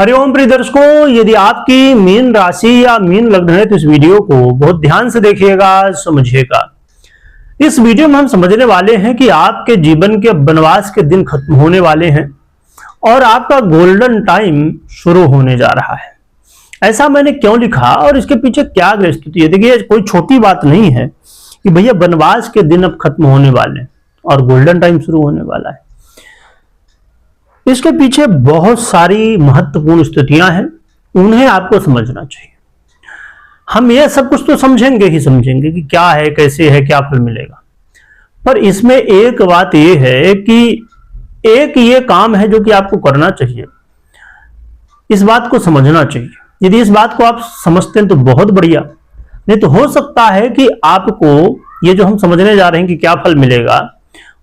हरिओम प्रिय दर्शकों, यदि आपकी मीन राशि या मीन लग्न है तो इस वीडियो को बहुत ध्यान से देखिएगा, समझिएगा। इस वीडियो में हम समझने वाले हैं कि आपके जीवन के वनवास के दिन खत्म होने वाले हैं और आपका गोल्डन टाइम शुरू होने जा रहा है। ऐसा मैंने क्यों लिखा और इसके पीछे क्या ग्रह स्थिति है। देखिए, कोई छोटी बात नहीं है कि भैया वनवास के दिन अब खत्म होने वाले हैं और गोल्डन टाइम शुरू होने वाला है। इसके पीछे बहुत सारी महत्वपूर्ण स्थितियां हैं, उन्हें आपको समझना चाहिए। हम ये सब कुछ तो समझेंगे ही समझेंगे कि क्या है, कैसे है, क्या फल मिलेगा, पर इसमें एक बात यह है कि एक ये काम है जो कि आपको करना चाहिए। इस बात को समझना चाहिए। यदि इस बात को आप समझते हैं तो बहुत बढ़िया, नहीं तो हो सकता है कि आपको ये जो हम समझने जा रहे हैं कि क्या फल मिलेगा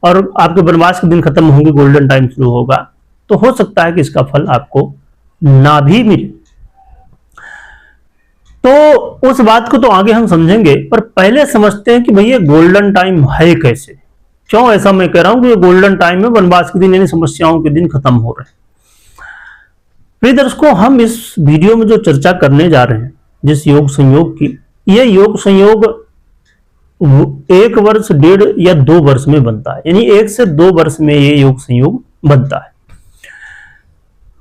और आपके वनवास के दिन खत्म होंगे, गोल्डन टाइम शुरू होगा, तो हो सकता है कि इसका फल आपको ना भी मिले। तो उस बात को तो आगे हम समझेंगे, पर पहले समझते हैं कि भैया गोल्डन टाइम है कैसे, क्यों ऐसा मैं कह रहा हूं कि ये गोल्डन टाइम में वनवास के दिन यानी समस्याओं के दिन खत्म हो रहे हैं। प्रिय दर्शकों, हम इस वीडियो में जो चर्चा करने जा रहे हैं जिस योग संयोग की, यह योग संयोग 1 वर्ष, 1.5 या 2 वर्ष में बनता है, यानी 1 से 2 वर्ष में ये योग संयोग बनता है।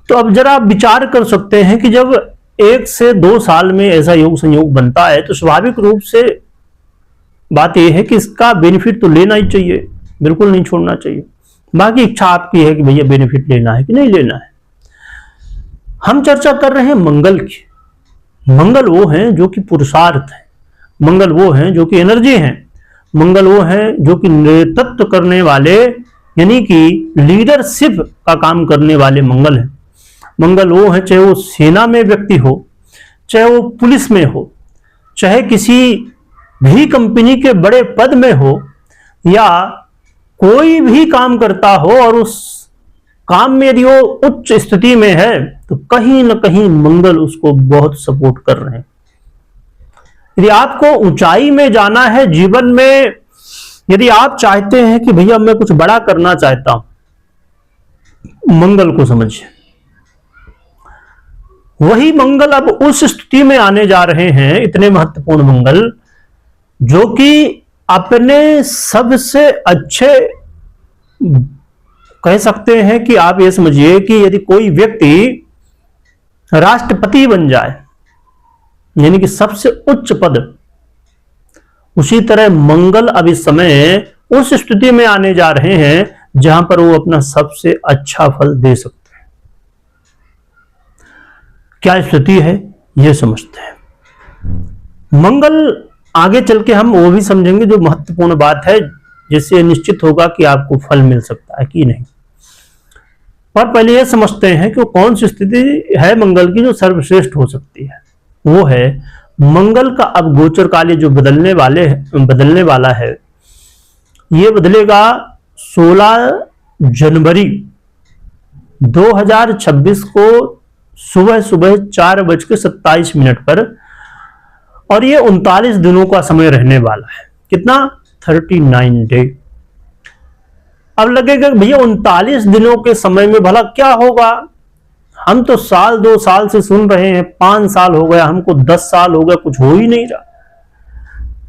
तो अब जरा आप विचार कर सकते हैं कि जब 1 से 2 साल में ऐसा योग संयोग बनता है तो स्वाभाविक रूप से बात यह है कि इसका बेनिफिट तो लेना ही चाहिए, बिल्कुल नहीं छोड़ना चाहिए। बाकी इच्छा आपकी है कि भैया बेनिफिट लेना है कि नहीं लेना है। हम चर्चा कर रहे हैं मंगल की। मंगल वो हैं जो कि पुरुषार्थ है, मंगल वो हैं जो कि एनर्जी है, मंगल वो हैं जो कि नेतृत्व करने वाले यानी कि लीडरशिप का काम करने वाले मंगल हैं। मंगल वो है, चाहे वो सेना में व्यक्ति हो, चाहे वो पुलिस में हो, चाहे किसी भी कंपनी के बड़े पद में हो, या कोई भी काम करता हो और उस काम में यदि वो उच्च स्थिति में है तो कहीं ना कहीं मंगल उसको बहुत सपोर्ट कर रहे हैं। यदि आपको ऊंचाई में जाना है जीवन में, यदि आप चाहते हैं कि भैया मैं कुछ बड़ा करना चाहता हूं, मंगल को समझिए। वही मंगल अब उस स्थिति में आने जा रहे हैं, इतने महत्वपूर्ण मंगल, जो कि अपने सबसे अच्छे, कह सकते हैं कि आप ये समझिए कि यदि कोई व्यक्ति राष्ट्रपति बन जाए यानी कि सबसे उच्च पद, उसी तरह मंगल अब इस समय उस स्थिति में आने जा रहे हैं जहां पर वो अपना सबसे अच्छा फल दे सकते हैं। क्या स्थिति है यह समझते हैं। मंगल आगे चल के हम वो भी समझेंगे जो महत्वपूर्ण बात है, जिससे निश्चित होगा कि आपको फल मिल सकता है कि नहीं। पर पहले यह समझते हैं कि कौन सी स्थिति है मंगल की जो सर्वश्रेष्ठ हो सकती है। वो है मंगल का अब गोचर काल जो बदलने वाला है, ये बदलेगा 16 जनवरी 2026 को सुबह 4:27 पर, और ये 39 दिनों का समय रहने वाला है। कितना? 39 डे। अब लगेगा भैया 39 दिनों के समय में भला क्या होगा? हम तो साल 2 साल से सुन रहे हैं, 5 साल हो गया, हमको 10 साल हो गया, कुछ हो ही नहीं रहा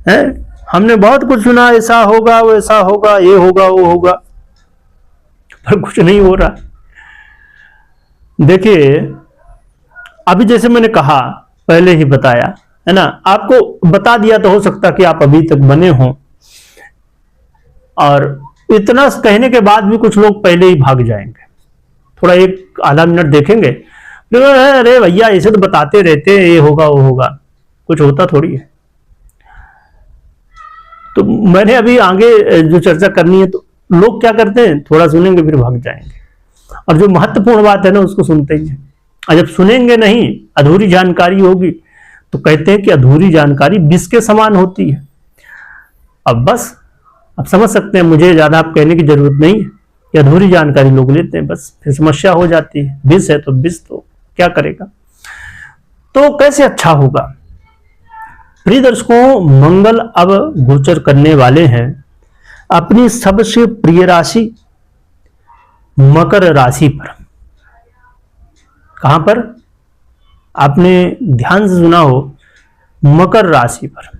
है। हमने बहुत कुछ सुना, ऐसा होगा, वैसा होगा, ये होगा, वो होगा, पर कुछ नहीं हो रहा। देखिए, अभी जैसे मैंने कहा, पहले ही बताया है ना, आपको बता दिया तो हो सकता कि आप अभी तक बने हों, और इतना कहने के बाद भी कुछ लोग पहले ही भाग जाएंगे। थोड़ा 1 आधा मिनट देखेंगे, अरे भैया ऐसे तो बताते रहते हैं, ये होगा, वो होगा, कुछ होता थोड़ी है। तो मैंने अभी आगे जो चर्चा करनी है, तो लोग क्या करते हैं, थोड़ा सुनेंगे फिर भाग जाएंगे, और जो महत्वपूर्ण बात है ना उसको सुनते ही हैं। और जब सुनेंगे नहीं, अधूरी जानकारी होगी, तो कहते हैं कि अधूरी जानकारी विष के समान होती है। अब बस आप समझ सकते हैं, मुझे ज्यादा आप कहने की जरूरत नहीं है कि अधूरी जानकारी लोग लेते हैं, बस फिर समस्या हो जाती है। विष है तो विष तो क्या करेगा। तो कैसे अच्छा होगा। प्रिय दर्शकों, मंगल अब गोचर करने वाले हैं अपनी सबसे प्रिय राशि मकर राशि पर। कहां पर? आपने ध्यान से सुना हो, मकर राशि पर।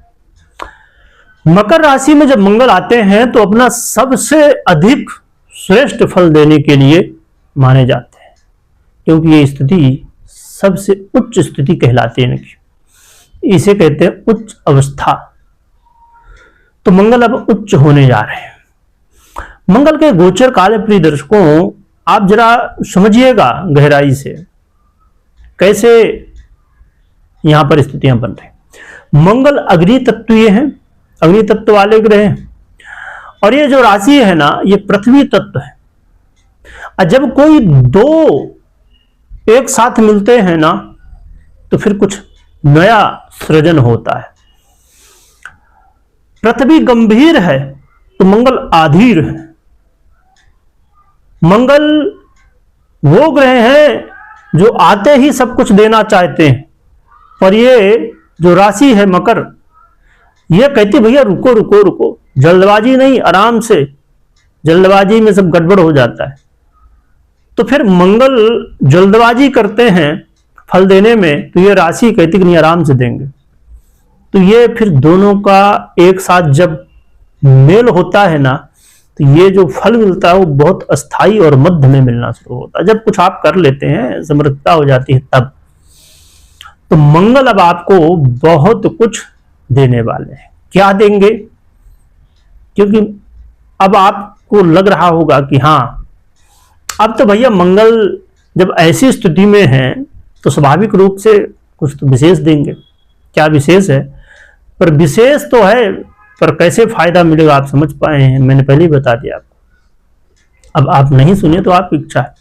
मकर राशि में जब मंगल आते हैं तो अपना सबसे अधिक श्रेष्ठ फल देने के लिए माने जाते हैं, क्योंकि ये स्थिति सबसे उच्च स्थिति कहलाती है इनकी, इसे कहते हैं उच्च अवस्था। तो मंगल अब उच्च होने जा रहे हैं। मंगल के गोचर काल प्रिय दर्शकों, आप जरा समझिएगा गहराई से कैसे यहां पर स्थितियां बन रही। मंगल अग्नि तत्वीय हैं, अग्नि तत्व वाले ग्रह हैं, और ये जो राशि है ना, ये पृथ्वी तत्व है। और जब कोई दो एक साथ मिलते हैं ना, तो फिर कुछ नया सृजन होता है। पृथ्वी गंभीर है तो मंगल आधीर है। मंगल वो ग्रह हैं जो आते ही सब कुछ देना चाहते हैं, और ये जो राशि है मकर, ये कहती भैया रुको रुको रुको, जल्दबाजी नहीं, आराम से। जल्दबाजी में सब गड़बड़ हो जाता है। तो फिर मंगल जल्दबाजी करते हैं फल देने में, तो ये राशि कहती कि नहीं, आराम से देंगे। तो ये फिर दोनों का एक साथ जब मेल होता है ना, तो ये जो फल मिलता है वो बहुत अस्थाई और मध्य में मिलना शुरू होता है। जब कुछ आप कर लेते हैं, समृद्धता हो जाती है, तब तो मंगल अब आपको बहुत कुछ देने वाले हैं। क्या देंगे? क्योंकि अब आपको लग रहा होगा कि हाँ, अब तो भैया मंगल जब ऐसी स्थिति में है तो स्वाभाविक रूप से कुछ तो विशेष देंगे। क्या विशेष है? पर विशेष तो है, पर कैसे फायदा मिलेगा आप समझ पाए हैं, मैंने पहले ही बता दिया आपको। अब आप नहीं सुने तो आपकी इच्छा है।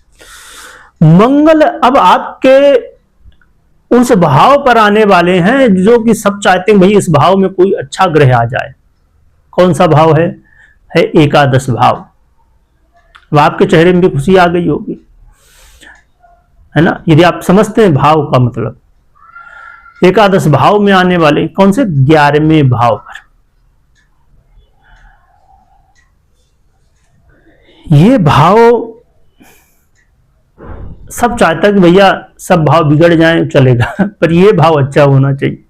मंगल अब आपके उस भाव पर आने वाले हैं जो कि सब चाहते हैं भाई इस भाव में कोई अच्छा ग्रह आ जाए। कौन सा भाव है? एकादश भाव। अब आपके चेहरे में भी खुशी आ गई होगी, है ना, यदि आप समझते हैं भाव का मतलब। एकादश भाव में आने वाले कौन से? 11वें भाव पर। ये भाव सब चाहता है कि भैया सब भाव बिगड़ जाएं चलेगा, पर ये भाव अच्छा होना चाहिए।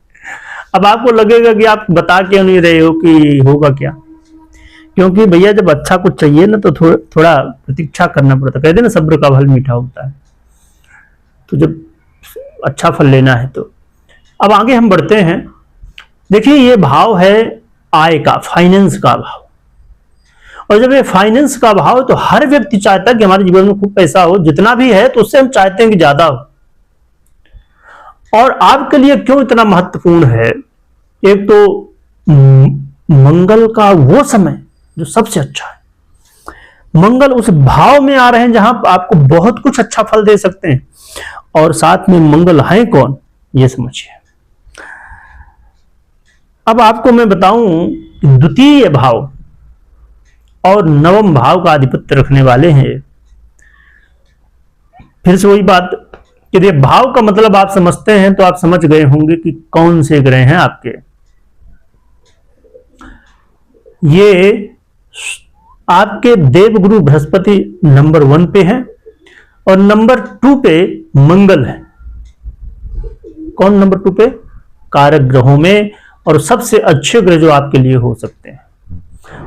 अब आपको लगेगा कि आप बता क्यों नहीं रहे हो कि होगा क्या, क्योंकि भैया जब अच्छा कुछ चाहिए ना तो थोड़ा प्रतीक्षा करना पड़ता है। कहते ना सब्र का फल मीठा होता है। तो जब अच्छा फल लेना है तो अब आगे हम बढ़ते हैं। देखिए ये भाव है आय का, फाइनेंस का भाव। और जब ये फाइनेंस का भाव, तो हर व्यक्ति चाहता है कि हमारे जीवन में खूब पैसा हो, जितना भी है तो उससे हम चाहते हैं कि ज्यादा हो। और आपके लिए क्यों इतना महत्वपूर्ण है? एक तो मंगल का वो समय जो सबसे अच्छा है। मंगल उस भाव में आ रहे हैं जहां आपको बहुत कुछ अच्छा फल दे सकते हैं, और साथ में मंगल है कौन, ये समझिए। अब आपको मैं बताऊं कि द्वितीय भाव और नवम भाव का आधिपत्य रखने वाले हैं। फिर से वही बात, यदि भाव का मतलब आप समझते हैं तो आप समझ गए होंगे कि कौन से ग्रह हैं आपके। ये आपके देवगुरु बृहस्पति नंबर 1 पे है, और नंबर 2 पे मंगल है। कौन नंबर 2 पे? कारक ग्रहों में, और सबसे अच्छे ग्रह जो आपके लिए हो सकते हैं।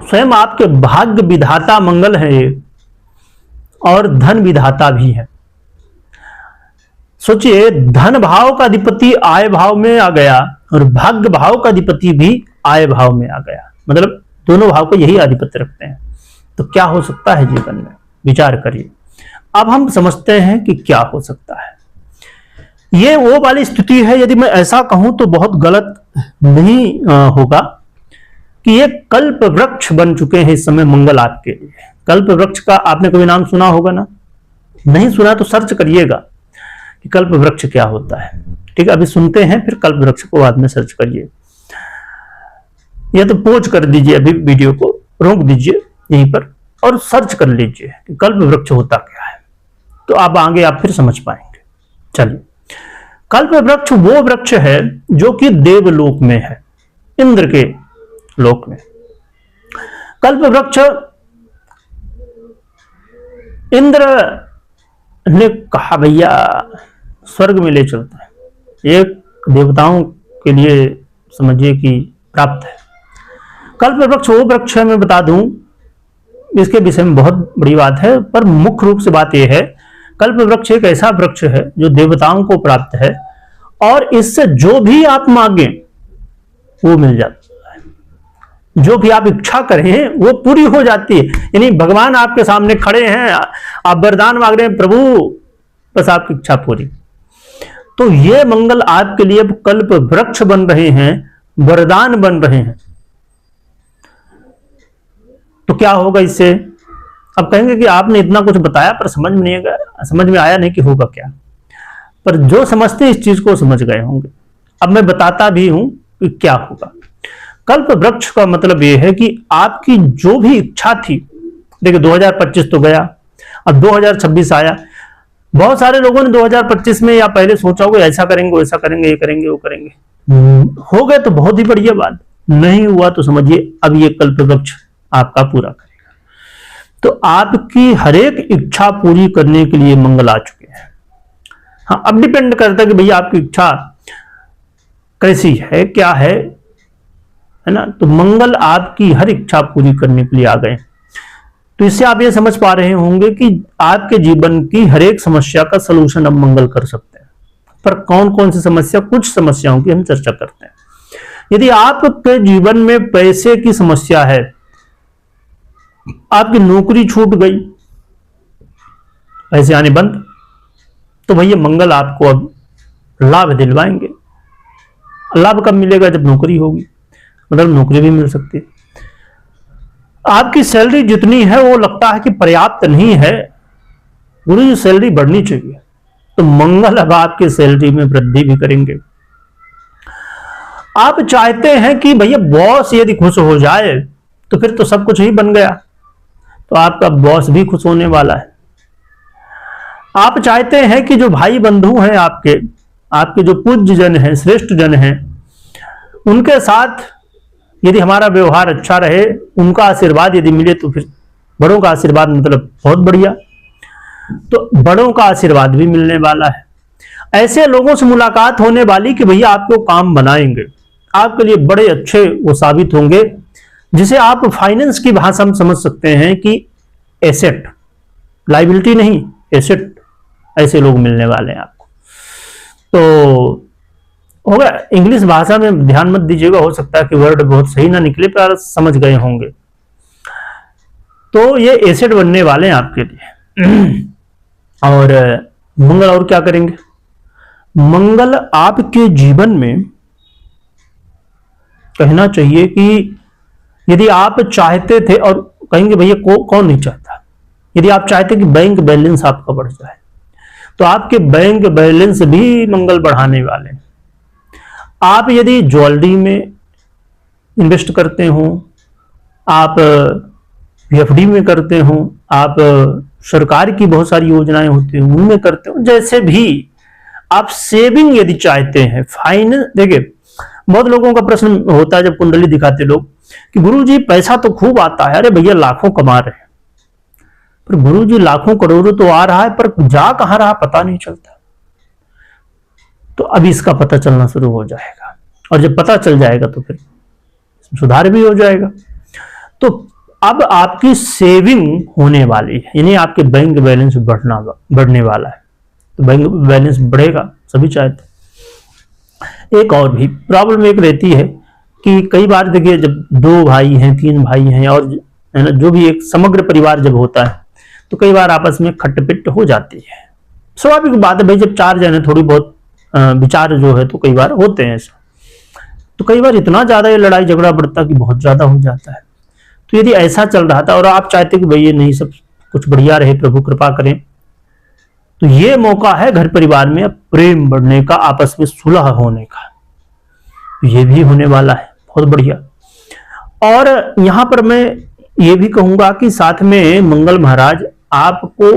स्वयं आपके भाग्य विधाता मंगल है ये, और धन विधाता भी है। सोचिए, धन भाव का अधिपति आय भाव में आ गया, और भाग्य भाव का अधिपति भी आय भाव में आ गया, मतलब दोनों भाव को यही आधिपत्य रखते हैं। तो क्या हो सकता है जीवन में, विचार करिए। अब हम समझते हैं कि क्या हो सकता है। ये वो वाली स्थिति है, यदि मैं ऐसा कहूं तो बहुत गलत नहीं होगा, कि ये कल्प वृक्ष बन चुके हैं इस समय मंगल आपके लिए। कल्प वृक्ष का आपने कभी नाम सुना होगा ना? नहीं सुना तो सर्च करिएगा कि कल्प वृक्ष क्या होता है। ठीक है, अभी सुनते हैं, फिर कल्प वृक्ष को बाद में सर्च करिए, या तो पॉज कर दीजिए, अभी वीडियो को रोक दीजिए यहीं पर और सर्च कर लीजिए कि कल्प वृक्ष होता क्या है, तो आप आगे आप फिर समझ पाएंगे। चलिए, कल्प वृक्ष वो वृक्ष है जो कि देवलोक में है, इंद्र के लोक में। कल्प वृक्ष इंद्र ने कहा भैया स्वर्ग में ले चलता है, एक देवताओं के लिए समझिए कि प्राप्त है। कल्प वृक्ष वो वृक्ष है, मैं बता दूं, इसके विषय में बहुत बड़ी बात है, पर मुख्य रूप से बात यह है, कल्प वृक्ष एक ऐसा वृक्ष है जो देवताओं को प्राप्त है, और इससे जो भी आप मांगे वो मिल जाता है, जो भी आप इच्छा करें वो पूरी हो जाती है। यानी भगवान आपके सामने खड़े हैं, आप वरदान मांग रहे हैं, प्रभु बस आपकी इच्छा पूरी। तो ये मंगल आपके लिए कल्प वृक्ष बन रहे हैं, वरदान बन रहे हैं। तो क्या होगा इससे? अब कहेंगे कि आपने इतना कुछ बताया पर समझ में आया नहीं कि होगा क्या। पर जो समझते हैं इस चीज को समझ गए होंगे। अब मैं बताता भी हूं कि क्या होगा। कल्प वृक्ष का मतलब यह है कि आपकी जो भी इच्छा थी, देखिए 2025 तो गया, अब 2026 आया। बहुत सारे लोगों ने 2025 में या पहले सोचा होगा ऐसा करेंगे, वैसा करेंगे, ये करेंगे, वो करेंगे। हो गए तो बहुत ही बढ़िया बात, नहीं हुआ तो समझिए अब ये कल्प वृक्ष आपका पूरा करेगा। तो आपकी हर एक इच्छा पूरी करने के लिए मंगल आ चुके हैं। हाँ, अब डिपेंड करता है कि भैया आपकी इच्छा कैसी है, क्या है ना। तो मंगल आपकी हर इच्छा पूरी करने के लिए आ गए। तो इससे आप ये समझ पा रहे होंगे कि आपके जीवन की हर एक समस्या का सलूशन अब मंगल कर सकते हैं। पर कौन कौन सी समस्या, कुछ समस्याओं की हम चर्चा करते हैं। यदि आपके जीवन में पैसे की समस्या है, आपकी नौकरी छूट गई, पैसे आने बंद, तो भैया मंगल आपको अब लाभ दिलवाएंगे। लाभ कब मिलेगा? जब नौकरी होगी, मतलब नौकरी भी मिल सकती है। आपकी सैलरी जितनी है वो लगता है कि पर्याप्त नहीं है, गुरु जी सैलरी बढ़नी चाहिए, तो मंगल अब आपकी सैलरी में वृद्धि भी करेंगे। आप चाहते हैं कि भैया बॉस यदि खुश हो जाए तो फिर तो सब कुछ ही बन गया, तो आपका बॉस भी खुश होने वाला है। आप चाहते हैं कि जो भाई बंधु हैं आपके जो पूज्य जन हैं, श्रेष्ठ जन हैं, उनके साथ यदि हमारा व्यवहार अच्छा रहे, उनका आशीर्वाद यदि मिले, तो फिर बड़ों का आशीर्वाद मतलब बहुत बढ़िया, तो बड़ों का आशीर्वाद भी मिलने वाला है। ऐसे लोगों से मुलाकात होने वाली कि भैया आपको काम बनाएंगे, आपके लिए बड़े अच्छे वो साबित होंगे, जिसे आप फाइनेंस की भाषा में समझ सकते हैं कि एसेट, लाइबिलिटी नहीं, एसेट। ऐसे लोग मिलने वाले हैं आपको। तो होगा, इंग्लिश भाषा में ध्यान मत दीजिएगा, हो सकता है कि वर्ड बहुत सही ना निकले, पर समझ गए होंगे। तो ये एसेट बनने वाले हैं आपके लिए। और मंगल और क्या करेंगे? मंगल आपके जीवन में, कहना चाहिए कि यदि आप चाहते थे, और कहेंगे भैया कौन नहीं चाहता, यदि आप चाहते कि बैंक बैलेंस आपका बढ़ जाए, तो आपके बैंक बैलेंस भी मंगल बढ़ाने वाले हैं। आप यदि ज्वेलरी में इन्वेस्ट करते हो, आप एफडी में करते हो, आप सरकार की बहुत सारी योजनाएं होती हैं उनमें करते हो, जैसे भी आप सेविंग यदि चाहते हैं, फाइनेंस। देखिए बहुत लोगों का प्रश्न होता है जब कुंडली दिखाते लोग कि गुरुजी पैसा तो खूब आता है, अरे भैया लाखों कमा रहे हैं, पर गुरुजी लाखों करोड़ों तो आ रहा है, पर जा कहां रहा पता नहीं चलता। तो अब इसका पता चलना शुरू हो जाएगा, और जब पता चल जाएगा तो फिर सुधार भी हो जाएगा। तो अब आपकी सेविंग होने वाली है, यानी आपके बैंक बैलेंस बढ़ने वाला है। तो बैंक बैलेंस बढ़ेगा, सभी चाहते हैं। एक और भी प्रॉब्लम एक रहती है कि कई बार देखिए जब 2 भाई हैं, 3 भाई हैं, और है ना, जो भी एक समग्र परिवार जब होता है, तो कई बार आपस में खटपिट हो जाती है। स्वाभाविक बात है भाई, जब 4 जन है थोड़ी बहुत विचार जो है तो कई बार होते हैं ऐसा। तो कई बार इतना ज्यादा ये लड़ाई झगड़ा बढ़ता कि बहुत ज्यादा हो जाता है। तो यदि ऐसा चल रहा था और आप चाहते कि भाई ये नहीं, सब कुछ बढ़िया रहे, प्रभु कृपा करें, तो ये मौका है घर परिवार में प्रेम बढ़ने का, आपस में सुलह होने का। ये भी होने वाला है, बहुत बढ़िया। और यहां पर मैं ये भी कहूंगा कि साथ में मंगल महाराज आपको,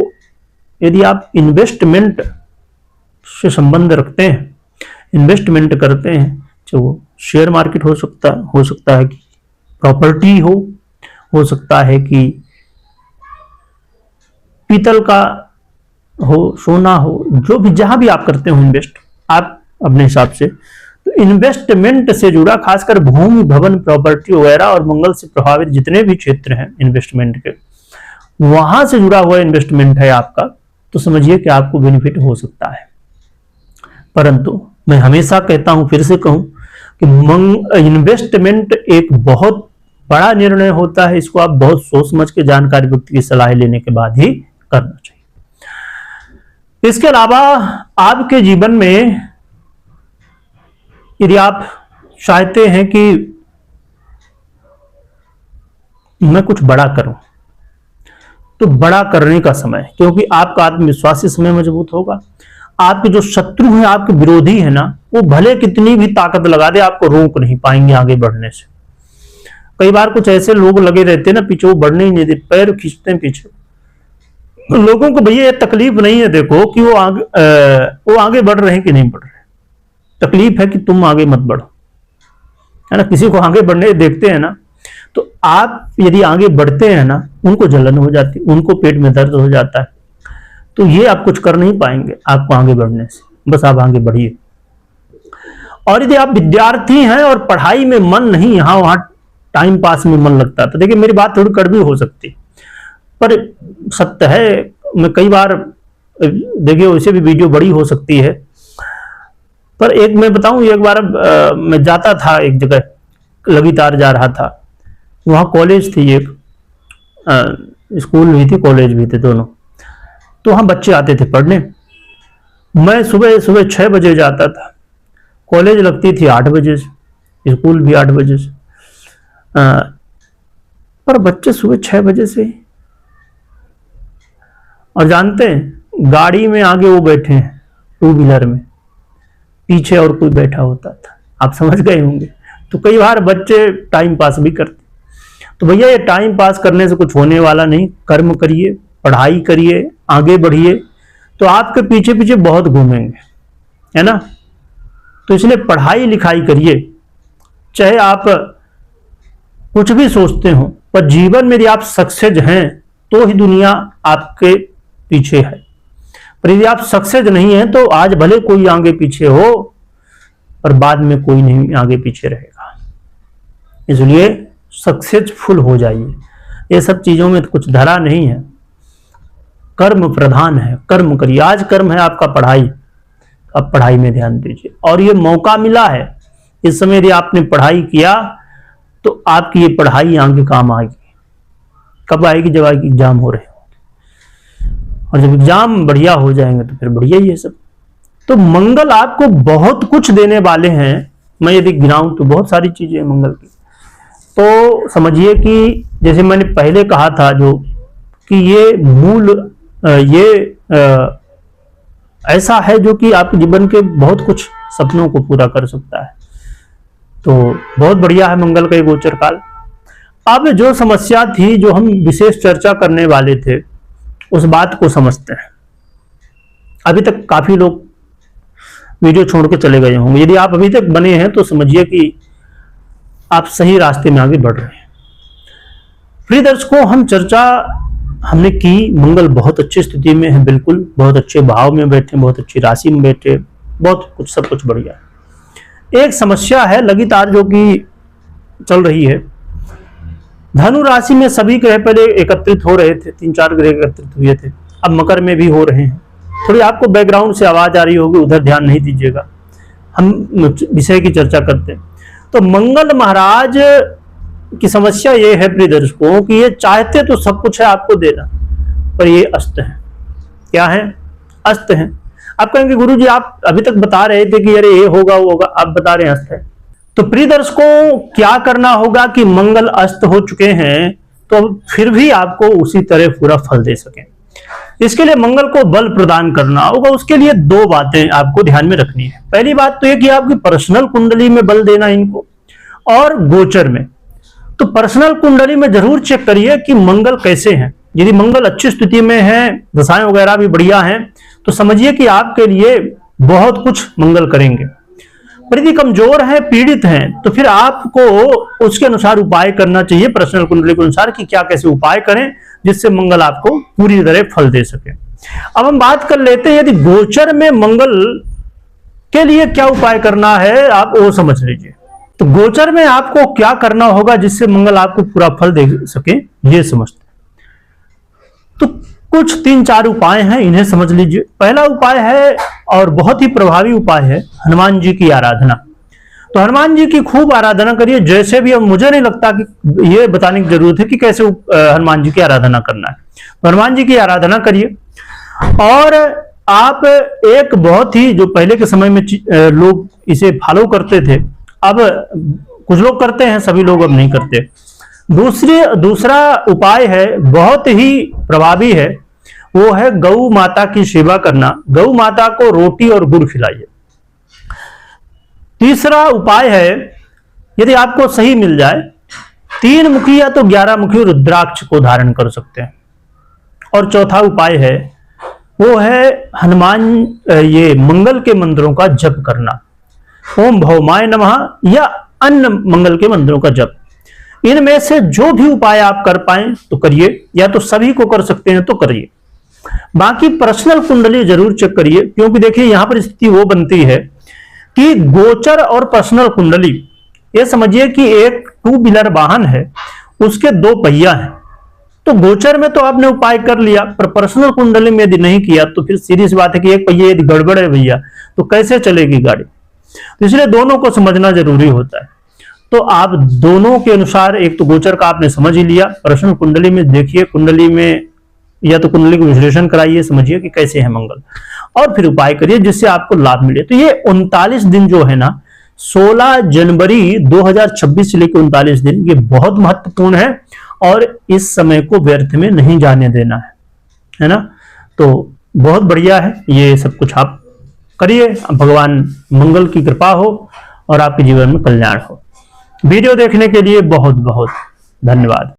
यदि आप इन्वेस्टमेंट से संबंध रखते हैं, इन्वेस्टमेंट करते हैं, जो शेयर मार्केट हो सकता है कि प्रॉपर्टी हो सकता है कि पीतल का हो, सोना हो, जो भी जहां भी आप करते हो इन्वेस्ट आप अपने हिसाब से, तो इन्वेस्टमेंट से जुड़ा खासकर भूमि, भवन, प्रॉपर्टी वगैरह और मंगल से प्रभावित जितने भी क्षेत्र हैं इन्वेस्टमेंट के, वहां से जुड़ा हुआ इन्वेस्टमेंट है आपका, तो समझिए कि आपको बेनिफिट हो सकता है। परंतु मैं हमेशा कहता हूं, फिर से कहूं कि इन्वेस्टमेंट एक बहुत बड़ा निर्णय होता है, इसको आप बहुत सोच समझ के जानकारी व्यक्ति की सलाह लेने के बाद ही करना चाहिए। इसके अलावा आपके जीवन में यदि आप चाहते हैं कि मैं कुछ बड़ा करूं, तो बड़ा करने का समय, क्योंकि आपका आत्मविश्वास इस समय मजबूत होगा। आपके जो शत्रु हैं, आपके विरोधी है ना, वो भले कितनी भी ताकत लगा दे, आपको रोक नहीं पाएंगे आगे बढ़ने से। कई बार कुछ ऐसे लोग लगे रहते हैं ना पीछे, वो बढ़ने ही नहीं देते, पैर खींचते हैं पीछे। लोगों को भैया ये तकलीफ नहीं है देखो कि वो आगे बढ़ रहे हैं कि नहीं बढ़ रहे, तकलीफ है कि तुम आगे मत बढ़ो, है ना। किसी को आगे बढ़ने देखते हैं ना, तो आप यदि आगे बढ़ते हैं ना, उनको जलन हो जाती, उनको पेट में दर्द हो जाता है, तो ये आप कुछ कर नहीं पाएंगे आपको आगे बढ़ने से। बस आप आगे बढ़िए। और यदि आप विद्यार्थी हैं और पढ़ाई में मन नहीं, यहां वहां टाइम पास में मन लगता है, तो देखिए मेरी बात थोड़ी कड़वी हो सकती, पर सत्य है। मैं कई बार, देखिए वैसे भी वीडियो बड़ी हो सकती है, पर एक मैं बताऊं, एक बार मैं जाता था एक जगह, लगातार जा रहा था, वहां कॉलेज थी एक, स्कूल भी थी कॉलेज भी थे दोनों, तो वहां बच्चे आते थे पढ़ने। मैं सुबह सुबह 6 बजे जाता था, कॉलेज लगती थी 8 बजे से, स्कूल भी 8 बजे से, पर बच्चे सुबह 6 बजे से। और जानते हैं, गाड़ी में आगे वो बैठे हैं, 2 व्हीलर में, पीछे और कोई बैठा होता था, आप समझ गए होंगे। तो कई बार बच्चे टाइम पास भी करते। तो भैया ये टाइम पास करने से कुछ होने वाला नहीं, कर्म करिए, पढ़ाई करिए, आगे बढ़िए, तो आपके पीछे पीछे बहुत घूमेंगे, है ना। तो इसलिए पढ़ाई लिखाई करिए, चाहे आप कुछ भी सोचते हो, पर जीवन में यदि आप सक्सेस हैं तो ही दुनिया आपके पीछे है। पर यदि आप सक्सेस नहीं है, तो आज भले कोई आगे पीछे हो, पर बाद में कोई नहीं आगे पीछे रहेगा। इसलिए सक्सेसफुल हो जाइए। ये सब चीजों में तो कुछ धरा नहीं है, कर्म प्रधान है, कर्म करिए। आज कर्म है आपका पढ़ाई, आप पढ़ाई में ध्यान दीजिए। और ये मौका मिला है, इस समय यदि आपने पढ़ाई किया तो आपकी ये पढ़ाई आगे काम आएगी। कब आएगी? जब आएगी एग्जाम हो रहे हो, और जब एग्जाम बढ़िया हो जाएंगे तो फिर बढ़िया ही है सब। तो मंगल आपको बहुत कुछ देने वाले हैं। मैं यदि गिनाऊं तो बहुत सारी चीजें हैं मंगल की। तो समझिए कि जैसे मैंने पहले कहा था, जो कि ये मूल ऐसा है जो कि आपके जीवन के बहुत कुछ सपनों को पूरा कर सकता है। तो बहुत बढ़िया है मंगल का ये गोचर काल। अब जो समस्या थी, जो हम विशेष चर्चा करने वाले थे, उस बात को समझते हैं। अभी तक काफी लोग वीडियो छोड़ के चले गए होंगे। यदि आप अभी तक बने हैं तो समझिए कि आप सही रास्ते में आगे बढ़ रहे हैं। प्रिय दर्शकों, हम चर्चा हमने की, मंगल बहुत अच्छी स्थिति में है, बिल्कुल बहुत अच्छे भाव में बैठे, बहुत अच्छी राशि में बैठे, बहुत कुछ, सब कुछ बढ़िया है। एक समस्या है लगातार जो कि चल रही है। धनु राशि में सभी ग्रह पहले एकत्रित हो रहे थे, 3-4 ग्रह एकत्रित हुए थे, अब मकर में भी हो रहे हैं। थोड़ी आपको बैकग्राउंड से आवाज आ रही होगी, उधर ध्यान नहीं दीजिएगा, हम विषय की चर्चा करते हैं। तो मंगल महाराज की समस्या ये है प्रिय दर्शकों कि ये चाहते तो सब कुछ है आपको देना, पर ये अस्त है। क्या है? अस्त है। आप कहेंगे गुरुजी आप अभी तक बता रहे थे कि अरे ये होगा वो होगा, आप बता रहे हैं अस्त है। तो प्रिय दर्शकों, क्या करना होगा कि मंगल अस्त हो चुके हैं तो फिर भी आपको उसी तरह पूरा फल दे सके। इसके लिए मंगल को बल प्रदान करना होगा। उसके लिए 2 बातें आपको ध्यान में रखनी है। पहली बात तो यह कि आपकी पर्सनल कुंडली में बल देना इनको, और गोचर में। तो पर्सनल कुंडली में जरूर चेक करिए कि मंगल कैसे हैं। यदि मंगल अच्छी स्थिति में है, दशाएं वगैरह भी बढ़िया हैं, तो समझिए कि आपके लिए बहुत कुछ मंगल करेंगे। पर यदि कमजोर है, पीड़ित हैं, तो फिर आपको उसके अनुसार उपाय करना चाहिए, पर्सनल कुंडली के अनुसार, कि क्या कैसे उपाय करें जिससे मंगल आपको पूरी तरह फल दे सके। अब हम बात कर लेते हैं यदि गोचर में मंगल के लिए क्या उपाय करना है, आप वो समझ लीजिए। तो गोचर में आपको क्या करना होगा जिससे मंगल आपको पूरा फल दे सके, ये समझते हैं। तो कुछ 3-4 उपाय हैं, इन्हें समझ लीजिए। पहला उपाय है और बहुत ही प्रभावी उपाय है हनुमान जी की आराधना। तो हनुमान जी की खूब आराधना करिए, जैसे भी। अब मुझे नहीं लगता कि ये बताने की जरूरत है कि कैसे हनुमान जी की आराधना करना है। तो हनुमान जी की आराधना करिए। और आप एक बहुत ही, जो पहले के समय में लोग इसे फॉलो करते थे, अब कुछ लोग करते हैं, सभी लोग अब नहीं करते। दूसरा उपाय है, बहुत ही प्रभावी है, वो है गौ माता की सेवा करना। गौ माता को रोटी और गुड़ खिलाइए। तीसरा उपाय है, यदि आपको सही मिल जाए, 3 मुखी या तो 11 मुखी रुद्राक्ष को धारण कर सकते हैं। और चौथा उपाय है, वो है हनुमान ये मंगल के मंत्रों का जप करना। ओम भौमाय नमः या अन्य मंगल के मंत्रों का जप। इनमें से जो भी उपाय आप कर पाए तो करिए, या तो सभी को कर सकते हैं तो करिए। बाकी पर्सनल कुंडली जरूर चेक करिए, क्योंकि देखिए यहां पर स्थिति वो बनती है कि गोचर और पर्सनल कुंडली, ये समझिए कि एक 2 व्हीलर वाहन है, उसके 2 पहिया हैं। तो गोचर में तो आपने उपाय कर लिया, पर पर्सनल कुंडली में यदि नहीं किया तो फिर सीधी सी बात है कि एक पहिया यदि गड़बड़ है भैया, तो कैसे चलेगी गाड़ी। तो इसलिए दोनों को समझना जरूरी होता है। तो आप दोनों के अनुसार, एक तो गोचर का आपने समझ ही लिया, पर्सनल कुंडली में देखिए, कुंडली में या तो कुंडली का विश्लेषण कराइए, समझिए कि कैसे है मंगल, और फिर उपाय करिए जिससे आपको लाभ मिले। तो ये 39 दिन जो है ना, 16 जनवरी 2026 से लेकर 39 दिन, ये बहुत महत्वपूर्ण है और इस समय को व्यर्थ में नहीं जाने देना है ना। तो बहुत बढ़िया है, ये सब कुछ आप करिए। भगवान मंगल की कृपा हो और आपके जीवन में कल्याण हो। वीडियो देखने के लिए बहुत बहुत धन्यवाद।